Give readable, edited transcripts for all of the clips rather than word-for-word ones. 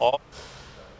اور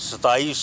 27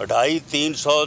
250-300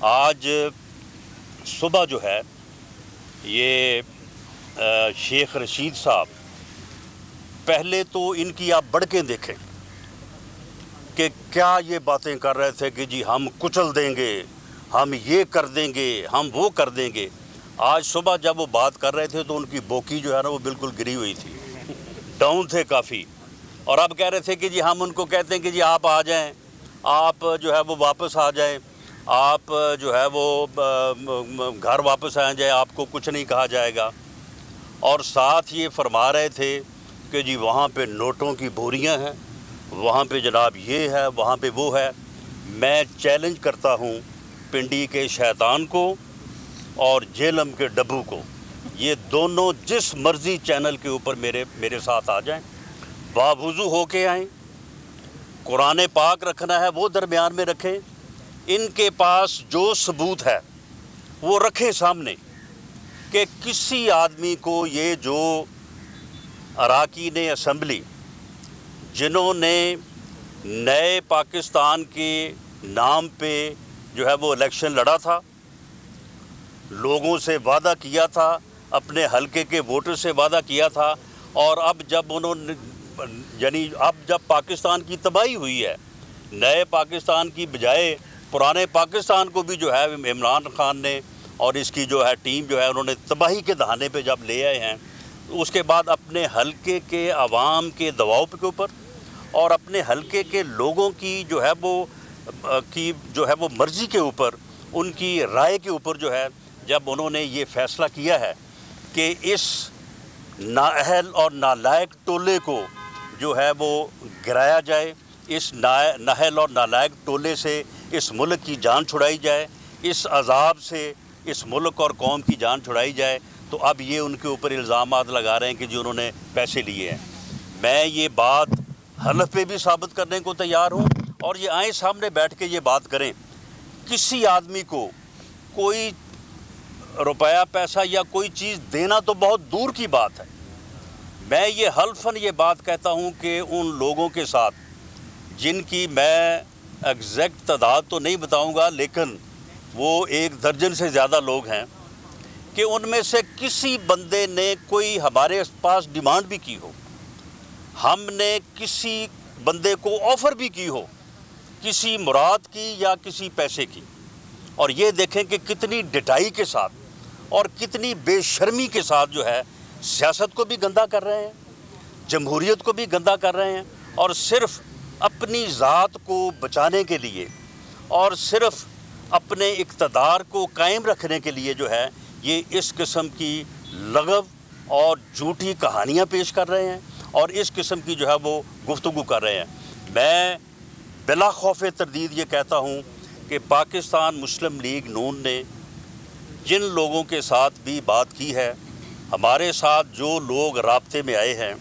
آج صبح جو ہے یہ شیخ رشید صاحب، پہلے تو ان کی آپ بڑکیں دیکھیں کہ کیا یہ باتیں کر رہے تھے کہ جی ہم کچل دیں گے، ہم یہ کر دیں گے، ہم وہ کر دیں گے۔ آج صبح جب وہ بات کر رہے تھے تو ان کی بوکی جو ہے نا وہ بالکل گری ہوئی تھی، ڈاؤن تھے کافی، اور اب کہہ رہے تھے کہ جی ہم ان کو کہتے ہیں کہ جی آپ آ جائیں، آپ جو ہے وہ واپس آ جائیں، آپ جو ہے وہ گھر واپس آ جائیں، آپ کو کچھ نہیں کہا جائے گا۔ اور ساتھ یہ فرما رہے تھے کہ جی وہاں پہ نوٹوں کی بوریاں ہیں، وہاں پہ جناب یہ ہے، وہاں پہ وہ ہے۔ میں چیلنج کرتا ہوں پنڈی کے شیطان کو اور جہلم کے ڈبو کو، یہ دونوں جس مرضی چینل کے اوپر میرے ساتھ آ جائیں، باوضو ہو کے آئیں، قرآن پاک رکھنا ہے وہ درمیان میں رکھیں، ان کے پاس جو ثبوت ہے وہ رکھیں سامنے کہ کسی آدمی کو یہ جو اراکین اسمبلی جنہوں نے نئے پاکستان کے نام پہ جو ہے وہ الیکشن لڑا تھا، لوگوں سے وعدہ کیا تھا، اپنے حلقے کے ووٹر سے وعدہ کیا تھا، اور اب جب جب پاکستان کی تباہی ہوئی ہے، نئے پاکستان کی بجائے پرانے پاکستان کو بھی جو ہے عمران خان نے اور اس کی جو ہے ٹیم جو ہے انہوں نے تباہی کے دہانے پہ جب لے آئے ہیں، اس کے بعد اپنے حلقے کے عوام کے دباؤ کے اوپر اور اپنے حلقے کے لوگوں کی جو ہے وہ مرضی کے اوپر، ان کی رائے کے اوپر جو ہے جب انہوں نے یہ فیصلہ کیا ہے کہ اس نااہل اور نالائق ٹولے کو جو ہے وہ گرایا جائے، اس نااہل اور نالائق ٹولے سے اس ملک کی جان چھڑائی جائے، اس عذاب سے اس ملک اور قوم کی جان چھڑائی جائے، تو اب یہ ان کے اوپر الزامات لگا رہے ہیں کہ جی انہوں نے پیسے لیے ہیں۔ میں یہ بات حلف پہ بھی ثابت کرنے کو تیار ہوں، اور یہ آئیں سامنے بیٹھ کے یہ بات کریں۔ کسی آدمی کو کوئی روپیہ پیسہ یا کوئی چیز دینا تو بہت دور کی بات ہے، میں یہ حلفاً یہ بات کہتا ہوں کہ ان لوگوں کے ساتھ جن کی میں ایگزیکٹ تعداد تو نہیں بتاؤں گا، لیکن وہ 1 درجن سے زیادہ لوگ ہیں، کہ ان میں سے کسی بندے نے کوئی ہمارے پاس ڈیمانڈ بھی کی ہو، ہم نے کسی بندے کو آفر بھی کی ہو کسی مراد کی یا کسی پیسے کی، اور یہ دیکھیں کہ کتنی ڈٹائی کے ساتھ اور کتنی بے شرمی کے ساتھ جو ہے سیاست کو بھی گندہ کر رہے ہیں، جمہوریت کو بھی گندہ کر رہے ہیں، اور صرف اپنی ذات کو بچانے کے لیے اور صرف اپنے اقتدار کو قائم رکھنے کے لیے جو ہے یہ اس قسم کی لغو اور جھوٹی کہانیاں پیش کر رہے ہیں اور اس قسم کی جو ہے وہ گفتگو کر رہے ہیں۔ میں بلا خوف تردید یہ کہتا ہوں کہ پاکستان مسلم لیگ نون نے جن لوگوں کے ساتھ بھی بات کی ہے، ہمارے ساتھ جو لوگ رابطے میں آئے ہیں،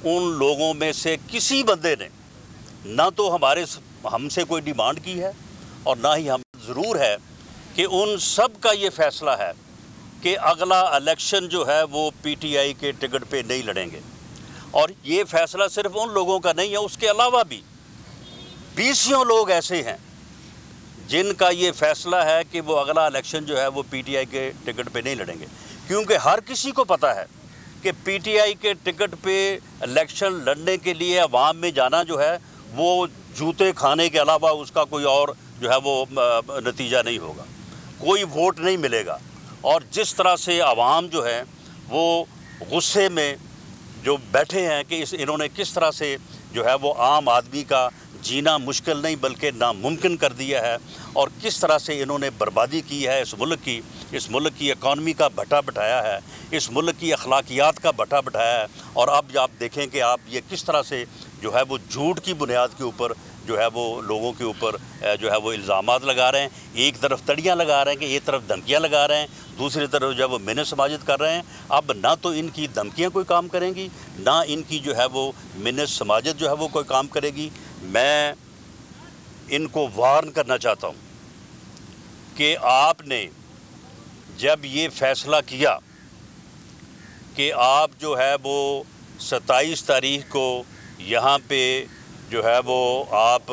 ان لوگوں میں سے کسی بندے نے نہ تو ہم سے کوئی ڈیمانڈ کی ہے، اور نہ ہی ہم ضرور ہے کہ ان سب کا یہ فیصلہ ہے کہ اگلا الیکشن جو ہے وہ پی ٹی آئی کے ٹکٹ پہ نہیں لڑیں گے، اور یہ فیصلہ صرف ان لوگوں کا نہیں ہے، اس کے علاوہ بھی 20 لوگ ایسے ہیں جن کا یہ فیصلہ ہے کہ وہ اگلا الیکشن جو ہے وہ پی ٹی آئی کے ٹکٹ پہ نہیں لڑیں گے، کیونکہ ہر کسی کو پتہ ہے کہ پی ٹی آئی کے ٹکٹ پہ الیکشن لڑنے کے لیے عوام میں جانا جو ہے وہ جوتے کھانے کے علاوہ اس کا کوئی اور جو ہے وہ نتیجہ نہیں ہوگا، کوئی ووٹ نہیں ملے گا۔ اور جس طرح سے عوام جو ہے وہ غصے میں جو بیٹھے ہیں کہ انہوں نے کس طرح سے جو ہے وہ عام آدمی کا جینا مشکل نہیں بلکہ ناممکن کر دیا ہے، اور کس طرح سے انہوں نے بربادی کی ہے اس ملک کی اکانومی کا بھٹا بٹھایا ہے، اس ملک کی اخلاقیات کا بھٹا بٹھایا ہے، اور اب آپ دیکھیں کہ آپ یہ کس طرح سے جو ہے وہ جھوٹ کی بنیاد کے اوپر جو ہے وہ لوگوں کے اوپر جو ہے وہ الزامات لگا رہے ہیں، ایک طرف تڑیاں لگا رہے ہیں کہ ایک طرف دھمکیاں لگا رہے ہیں، دوسری طرف جو ہے وہ منت سماجت کر رہے ہیں۔ اب نہ تو ان کی دھمکیاں کوئی کام کریں گی، نہ ان کی جو ہے وہ منت سماجت جو ہے وہ کوئی کام کرے گی۔ میں ان کو وارن کرنا چاہتا ہوں کہ آپ نے جب یہ فیصلہ کیا کہ آپ جو ہے وہ 27 تاریخ کو یہاں پہ جو ہے وہ آپ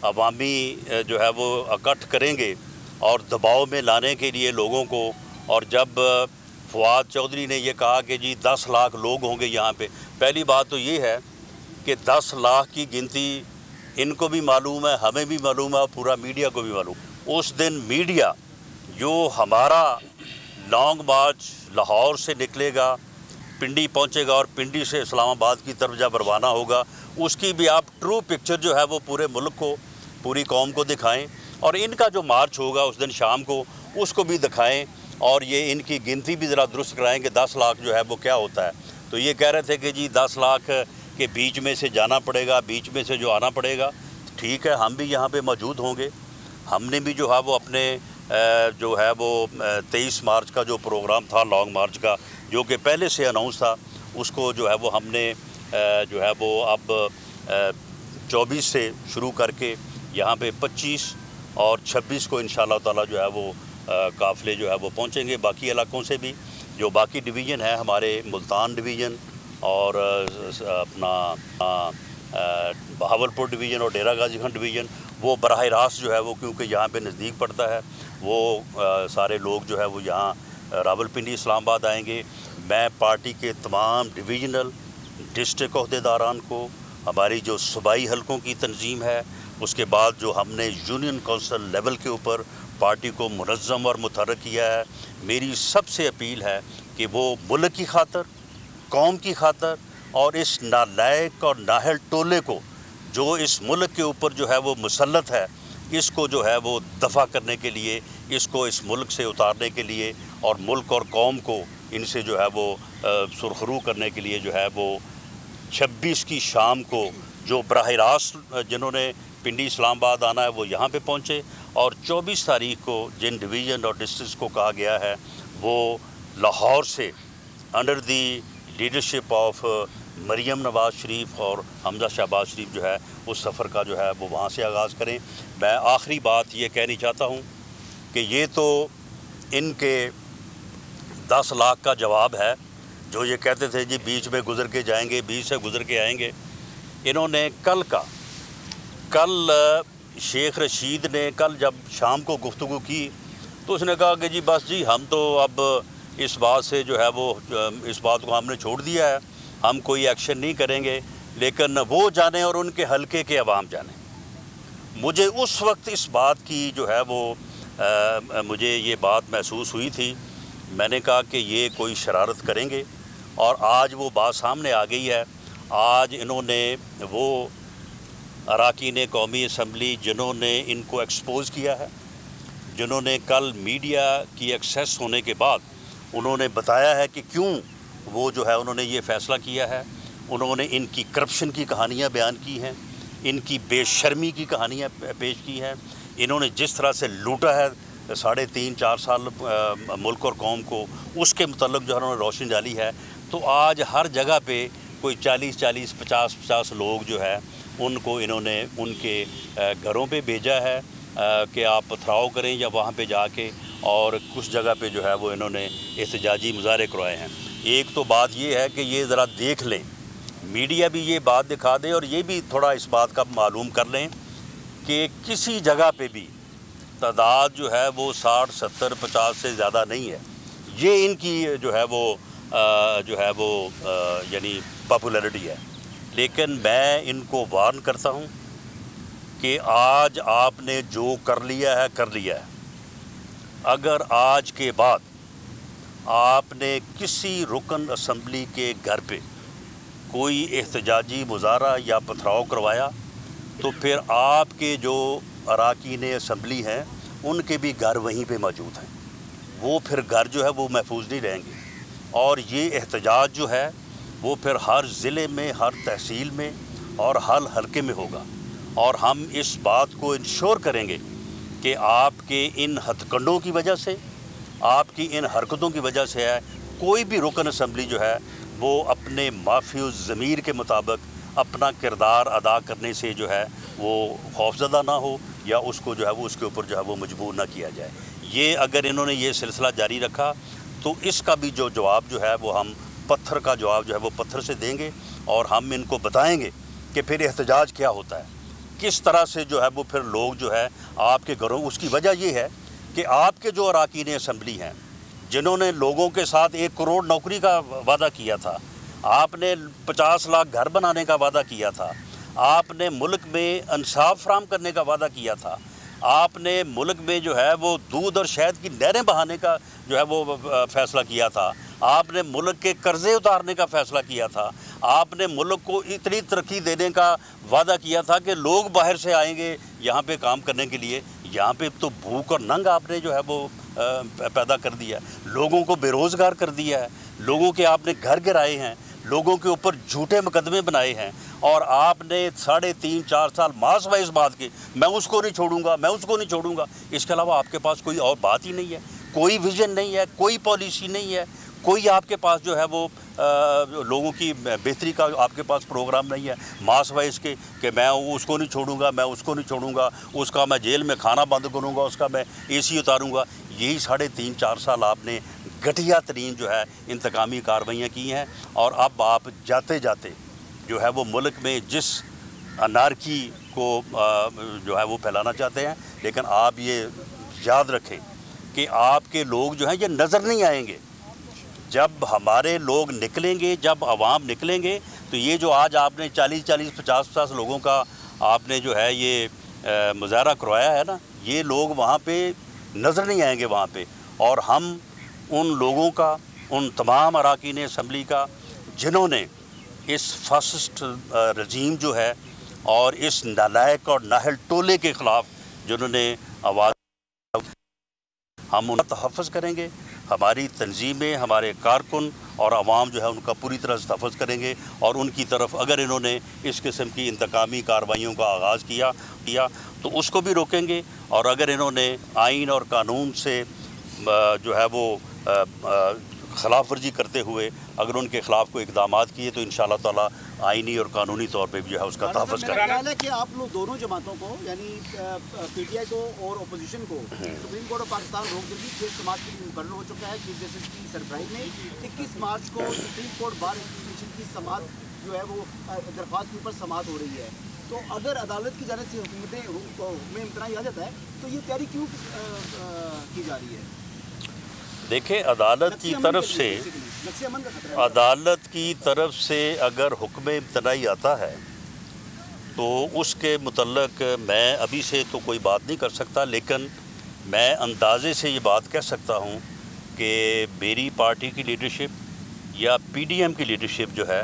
عوامی جو ہے وہ اکٹھ کریں گے، اور دباؤ میں لانے کے لیے لوگوں کو. اور جب فواد چودھری نے یہ کہا کہ جی 10 لاکھ لوگ ہوں گے یہاں پہ، پہلی بات تو یہ ہے کہ 10 لاکھ کی گنتی ان کو بھی معلوم ہے، ہمیں بھی معلوم ہے، اور پورا میڈیا کو بھی معلوم. اس دن میڈیا جو ہمارا لانگ مارچ لاہور سے نکلے گا، پنڈی پہنچے گا، اور پنڈی سے اسلام آباد کی طرف جب روانہ ہوگا، اس کی بھی آپ ٹرو پکچر جو ہے وہ پورے ملک کو، پوری قوم کو دکھائیں. اور ان کا جو مارچ ہوگا اس دن شام کو، اس کو بھی دکھائیں، اور یہ ان کی گنتی بھی ذرا درست کرائیں کہ 10 لاکھ جو ہے وہ کیا ہوتا ہے. تو یہ کہہ رہے تھے کہ جی 10 لاکھ کے بیچ میں سے جانا پڑے گا، بیچ میں سے جو آنا پڑے گا. ٹھیک ہے، ہم بھی یہاں پہ موجود ہوں گے. ہم نے بھی جو ہے وہ اپنے جو ہے وہ 23 مارچ کا جو پروگرام تھا لانگ مارچ کا، جو کہ پہلے سے اناؤنس تھا، اس کو جو ہے وہ ہم نے جو ہے وہ اب 24 سے شروع کر کے یہاں پہ 25 اور 26 کو انشاءاللہ تعالی جو ہے وہ قافلے جو ہے وہ پہنچیں گے باقی علاقوں سے بھی. جو باقی ڈویژن ہے ہمارے ملتان ڈویژن اور اپنا بہاولپور ڈویژن اور ڈیرہ غازی خان ڈویژن، وہ براہ راست جو ہے وہ کیونکہ یہاں پہ نزدیک پڑتا ہے، وہ سارے لوگ جو ہے وہ یہاں راولپنڈی اسلام آباد آئیں گے. میں پارٹی کے تمام ڈویژنل ڈسٹرکٹ عہدیداران کو، ہماری جو صوبائی حلقوں کی تنظیم ہے، اس کے بعد جو ہم نے یونین کونسل لیول کے اوپر پارٹی کو منظم اور متحرک کیا ہے، میری سب سے اپیل ہے کہ وہ ملک کی خاطر، قوم کی خاطر، اور اس نالائق اور نااہل ٹولے کو جو اس ملک کے اوپر جو ہے وہ مسلط ہے، اس کو جو ہے وہ دفع کرنے کے لیے، اس کو اس ملک سے اتارنے کے لیے، اور ملک اور قوم کو ان سے جو ہے وہ سرخرو کرنے کے لیے جو ہے وہ 26 کی شام کو جو براہ راست جنہوں نے پنڈی اسلام آباد آنا ہے وہ یہاں پہ پہنچے، اور 24 تاریخ کو جن ڈویژن اور ڈسٹرکٹس کو کہا گیا ہے وہ لاہور سے under the leadership of Maryam Nawaz Sharif اور حمزہ شہباز شریف جو ہے اس سفر کا جو ہے وہ وہاں سے آغاز کریں. میں آخری بات یہ کہنی چاہتا ہوں کہ یہ تو ان کے 10 لاکھ کا جواب ہے جو یہ کہتے تھے جی بیچ میں گزر کے جائیں گے، بیچ سے گزر کے آئیں گے. انہوں نے کل شیخ رشید نے کل جب شام کو گفتگو کی تو اس نے کہا کہ جی بس جی ہم تو اب اس بات سے جو ہے وہ اس بات کو ہم نے چھوڑ دیا ہے، ہم کوئی ایکشن نہیں کریں گے، لیکن وہ جانیں اور ان کے حلقے کے عوام جانیں. مجھے اس وقت اس بات کی جو ہے وہ مجھے یہ بات محسوس ہوئی تھی. میں نے کہا کہ یہ کوئی شرارت کریں گے، اور آج وہ بات سامنے آ گئی ہے. آج انہوں نے وہ اراکین قومی اسمبلی جنہوں نے ان کو ایکسپوز کیا ہے، جنہوں نے کل میڈیا کی ایکسیس ہونے کے بعد انہوں نے بتایا ہے کہ کیوں وہ جو ہے انہوں نے یہ فیصلہ کیا ہے. انہوں نے ان کی کرپشن کی کہانیاں بیان کی ہیں، ان کی بے شرمی کی کہانیاں پیش کی ہیں. انہوں نے جس طرح سے لوٹا ہے 3.5-4 سال ملک اور قوم کو، اس کے متعلق جو انہوں نے روشنی ڈالی ہے. تو آج ہر جگہ پہ کوئی 40-40 50-50 لوگ جو ہے ان کو انہوں نے ان کے گھروں پہ بھیجا ہے کہ آپ پتھراؤ کریں یا وہاں پہ جا کے، اور کچھ جگہ پہ جو ہے وہ انہوں نے احتجاجی مظاہرے کروائے ہیں. ایک تو بات یہ ہے کہ یہ ذرا دیکھ لیں، میڈیا بھی یہ بات دکھا دے، اور یہ بھی تھوڑا اس بات کا معلوم کر لیں کہ کسی جگہ پہ بھی تعداد جو ہے وہ 60 70 50 سے زیادہ نہیں ہے. یہ ان کی جو ہے وہ یعنی پاپولیرٹی ہے. لیکن میں ان کو وارن کرتا ہوں کہ آج آپ نے جو کر لیا ہے. اگر آج کے بعد آپ نے کسی رکن اسمبلی کے گھر پہ کوئی احتجاجی مظاہرہ یا پتھراؤ کروایا تو پھر آپ کے جو اراکین اسمبلی ہیں ان کے بھی گھر وہیں پہ موجود ہیں، وہ پھر گھر جو ہے وہ محفوظ نہیں رہیں گے. اور یہ احتجاج جو ہے وہ پھر ہر ضلع میں، ہر تحصیل میں اور ہر حلقے میں ہوگا. اور ہم اس بات کو انشور کریں گے کہ آپ کے ان ہتھ کنڈوں کی وجہ سے، آپ کی ان حرکتوں کی وجہ سے ہے کوئی بھی رکن اسمبلی جو ہے وہ اپنے معافی الضمیر کے مطابق اپنا کردار ادا کرنے سے جو ہے وہ خوفزدہ نہ ہو، یا اس کو جو ہے وہ اس کے اوپر جو ہے وہ مجبور نہ کیا جائے. یہ اگر انہوں نے یہ سلسلہ جاری رکھا تو اس کا بھی جو جواب جو ہے وہ ہم پتھر کا جواب جو ہے وہ پتھر سے دیں گے، اور ہم ان کو بتائیں گے کہ پھر احتجاج کیا ہوتا ہے، کس طرح سے جو ہے وہ پھر لوگ جو ہے آپ کے گھروں. اس کی وجہ یہ ہے کہ آپ کے جو اراکین اسمبلی ہیں جنہوں نے لوگوں کے ساتھ 1 کروڑ نوکری کا وعدہ کیا تھا، آپ نے 50 لاکھ گھر بنانے کا وعدہ کیا تھا، آپ نے ملک میں انصاف فراہم کرنے کا وعدہ کیا تھا، آپ نے ملک میں جو ہے وہ دودھ اور شہد کی نہریں بہانے کا جو ہے وہ فیصلہ کیا تھا، آپ نے ملک کے قرضے اتارنے کا فیصلہ کیا تھا، آپ نے ملک کو اتنی ترقی دینے کا وعدہ کیا تھا کہ لوگ باہر سے آئیں گے یہاں پہ کام کرنے کے لیے۔ یہاں پہ تو بھوک اور ننگ آپ نے جو ہے وہ پیدا کر دیا ہے، لوگوں کو بے روزگار کر دیا ہے، لوگوں کے آپ نے گھر گرائے ہیں، لوگوں کے اوپر جھوٹے مقدمے بنائے ہیں، اور آپ نے 3.5-4 سال ماس وائز بات کی، میں اس کو نہیں چھوڑوں گا، میں اس کو نہیں چھوڑوں گا۔ اس کے علاوہ آپ کے پاس کوئی اور بات ہی نہیں ہے، کوئی ویژن نہیں ہے، کوئی پالیسی نہیں ہے، کوئی آپ کے پاس جو ہے وہ لوگوں کی بہتری کا آپ کے پاس پروگرام نہیں ہے ماس وائز کے کہ میں اس کو نہیں چھوڑوں گا، میں اس کو نہیں چھوڑوں گا، اس کا میں جیل میں کھانا بند کروں گا، اس کا میں AC اتاروں گا۔ یہی 3.5-4 سال آپ نے گھٹیا ترین جو ہے انتقامی کارروائیاں کی ہیں، اور اب آپ جاتے جاتے جو ہے وہ ملک میں جس انارکی کو جو ہے وہ پھیلانا چاہتے ہیں، لیکن آپ یہ یاد رکھیں کہ آپ کے لوگ جو ہیں یہ نظر نہیں آئیں گے۔ جب ہمارے لوگ نکلیں گے، جب عوام نکلیں گے، تو یہ جو آج آپ نے 40 50 لوگوں کا آپ نے جو ہے یہ مظاہرہ کروایا ہے نا، یہ لوگ وہاں پہ نظر نہیں آئیں گے وہاں پہ، اور ہم ان لوگوں کا، ان تمام اراکین اسمبلی کا جنہوں نے اس فاسسٹ رجیم جو ہے اور اس نالائق اور نااہل ٹولے کے خلاف جنہوں نے آواز، ہم ان کا تحفظ کریں گے، ہماری تنظیمیں، ہمارے کارکن اور عوام جو ہے ان کا پوری طرح سے تحفظ کریں گے، اور ان کی طرف اگر انہوں نے اس قسم کی انتقامی کارروائیوں کا آغاز کیا تو اس کو بھی روکیں گے، اور اگر انہوں نے آئین اور قانون سے جو ہے وہ خلاف ورزی کرتے ہوئے اگر ان کے خلاف کوئی اقدامات کیے تو انشاءاللہ تعالیٰ آئینی اور قانونی طور پہ بھی جو ہے اس کا تحفظ کریں گے۔ میرا خیال ہے کہ آپ لوگ دونوں جماعتوں کو، یعنی PTI کو اور اپوزیشن کو، سپریم کورٹ آف پاکستان روک دے گی۔ سماج کے لیے مقرر ہو چکا ہے چیف جسٹس کی سربراہی میں 21 مارچ کو سپریم کورٹ بار ایسوسیشن کی سماعت جو ہے وہ درخواست کے اوپر سماعت ہو رہی ہے، تو اگر عدالت کی جانب سے حکم امتناعی آ جاتا ہے تو یہ تیاری کیوں کی جا رہی ہے؟ دیکھیں، عدالت کی طرف سے اگر حکم امتناعی آتا ہے تو اس کے متعلق میں ابھی سے تو کوئی بات نہیں کر سکتا، لیکن میں اندازے سے یہ بات کہہ سکتا ہوں کہ میری پارٹی کی لیڈرشپ یا PDM کی لیڈرشپ جو ہے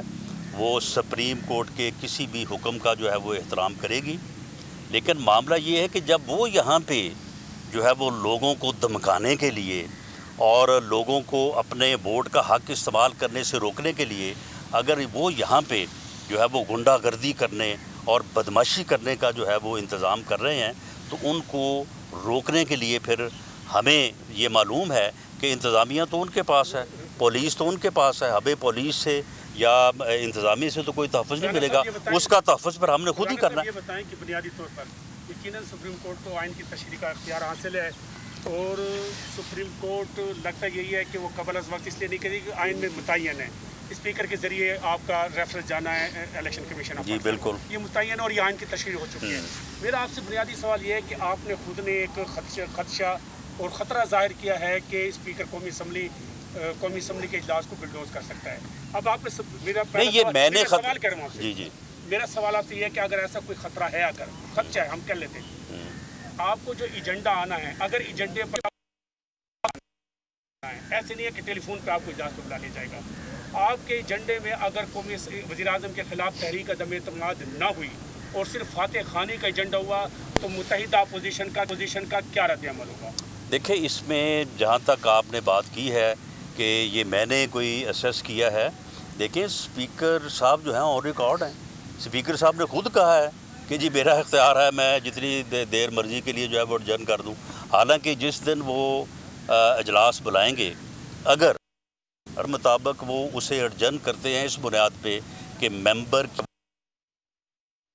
وہ سپریم کورٹ کے کسی بھی حکم کا جو ہے وہ احترام کرے گی، لیکن معاملہ یہ ہے کہ جب وہ یہاں پہ جو ہے وہ لوگوں کو دھمکانے کے لیے اور لوگوں کو اپنے ووٹ کا حق استعمال کرنے سے روکنے کے لیے اگر وہ یہاں پہ جو ہے وہ غنڈہ گردی کرنے اور بدماشی کرنے کا جو ہے وہ انتظام کر رہے ہیں، تو ان کو روکنے کے لیے پھر ہمیں یہ معلوم ہے کہ انتظامیہ تو ان کے پاس ہے، پولیس تو ان کے پاس ہے، ہمیں پولیس سے یا انتظامیہ سے تو کوئی تحفظ نہیں ملے گا، اس کا تحفظ پھر ہم نے خود ہی کرنا ہے۔ یہ بتائیں کہ بنیادی طور پر یقیناً سپریم کورٹ کو آئین کی تشریح کا اختیار حاصل ہے، اور سپریم کورٹ لگتا یہی ہے کہ وہ قبل از وقت اس لیے نہیں کرے کہ آئین میں متعین ہے، اسپیکر کے ذریعے آپ کا ریفرنس جانا ہے الیکشن کمیشن آف، جی بالکل، یہ متعین اور یہ آئین کی تشریح ہو چکی ہے۔ میرا آپ سے بنیادی سوال یہ ہے کہ آپ نے خود نے ایک خدشہ اور خطرہ ظاہر کیا ہے کہ اسپیکر قومی اسمبلی کے اجلاس کو بلڈوز کر سکتا ہے۔ اب آپ نے میرا سوال کر رہا ہوں آپ سے، میرا سوال آپ سے یہ ہے کہ اگر ایسا کوئی خطرہ ہے، اگر خدشہ ہے، ہم کہہ لیتے ہیں آپ کو جو ایجنڈا آنا ہے، اگر ایجنڈے پر ایسے نہیں ہے کہ ٹیلی فون پہ آپ کو اجلاس کو بلا لیا جائے گا، آپ کے ایجنڈے میں اگر قومی وزیر اعظم کے خلاف تحریک عدم اعتماد نہ ہوئی اور صرف فاتح خانی کا ایجنڈا ہوا تو متحدہ اپوزیشن کا کیا رد عمل ہوگا؟ دیکھیں، اس میں جہاں تک آپ نے بات کی ہے کہ یہ میں نے کوئی اسیس کیا ہے، دیکھیں اسپیکر صاحب جو ہیں آن ریکارڈ ہیں، اسپیکر صاحب نے خود کہا ہے کہ جی میرا اختیار ہے، میں جتنی دیر مرضی کے لیے جو ہے وہ اڈجرن کر دوں، حالانکہ جس دن وہ اجلاس بلائیں گے اگر مطابق وہ اسے اڈجرن کرتے ہیں اس بنیاد پہ کہ ممبر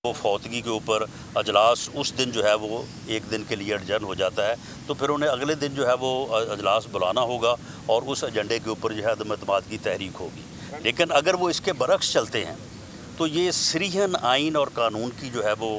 وہ فوتگی کے اوپر اجلاس اس دن جو ہے وہ ایک دن کے لیے اڈجرن ہو جاتا ہے، تو پھر انہیں اگلے دن جو ہے وہ اجلاس بلانا ہوگا اور اس ایجنڈے کے اوپر جو ہے عدم اعتماد کی تحریک ہوگی۔ لیکن اگر وہ اس کے برعکس چلتے ہیں تو یہ صریحاً آئین اور قانون کی جو ہے وہ